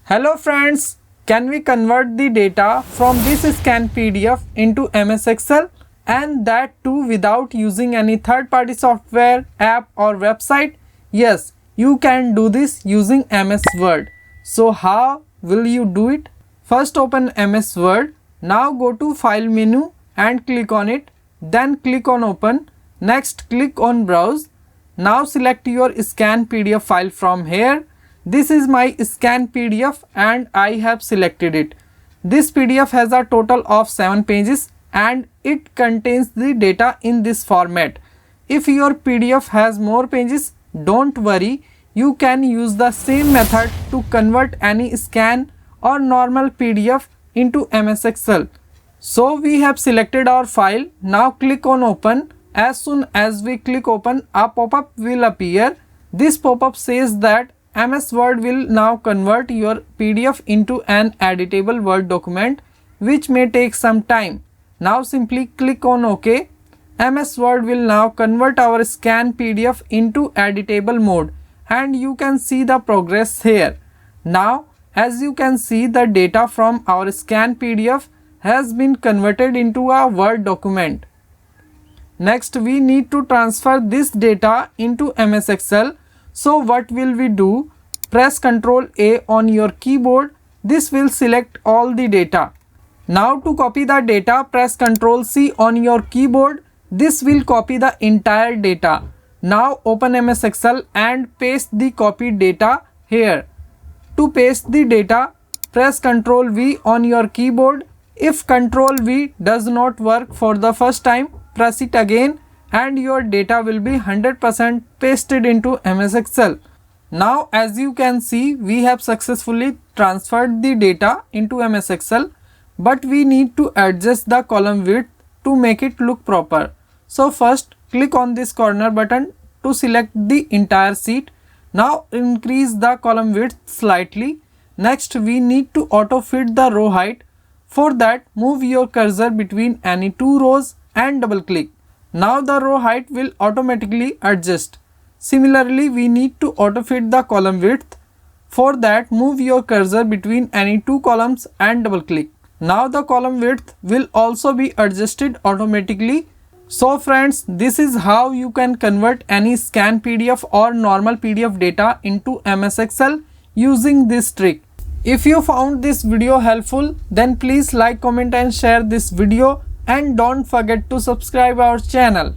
Hello friends, can we convert the data from this scan PDF into MS Excel, and that too without using any third-party software, app or website? Yes, you can do this using MS Word. So how will you do it? First open MS Word. Now go to File menu and click on it. Then click on Open. Next click on Browse. Now select your scan PDF file from here. This is my scan PDF and I have selected it. This PDF has a total of 7 pages and it contains the data in this format. If your PDF has more pages, don't worry, you can use the same method to convert any scan or normal PDF into MS Excel. So we have selected our file. Now click on Open. As soon as we click Open, a pop-up will appear. This pop-up says that MS Word will now convert your PDF into an editable Word document, which may take some time. Now simply click on OK. MS Word will now convert our scan PDF into editable mode and you can see the progress here. Now as you can see, the data from our scan PDF has been converted into a Word document. Next we need to transfer this data into MS Excel. So what will we do? Press Ctrl A on your keyboard. This will select all the data. Now to copy the data, press Ctrl C on your keyboard. This will copy the entire data. Now open MS Excel and paste the copied data here. To paste the data, press Ctrl V on your keyboard. If Ctrl V does not work for the first time, press it again and your data will be 100% pasted into MS Excel. Now as you can see, we have successfully transferred the data into MS Excel, but we need to adjust the column width to make it look proper. So first click on this corner button to select the entire sheet. Now increase the column width slightly. Next we need to auto fit the row height. For that, move your cursor between any two rows and double click. Now the row height will automatically adjust. Similarly, we need to auto fit the column width. For that, move your cursor between any two columns and double click. Now the column width will also be adjusted automatically. So friends, this is how you can convert any scan PDF or normal PDF data into MS Excel using this trick. If you found this video helpful, then please like, comment and share this video, and don't forget to subscribe our channel.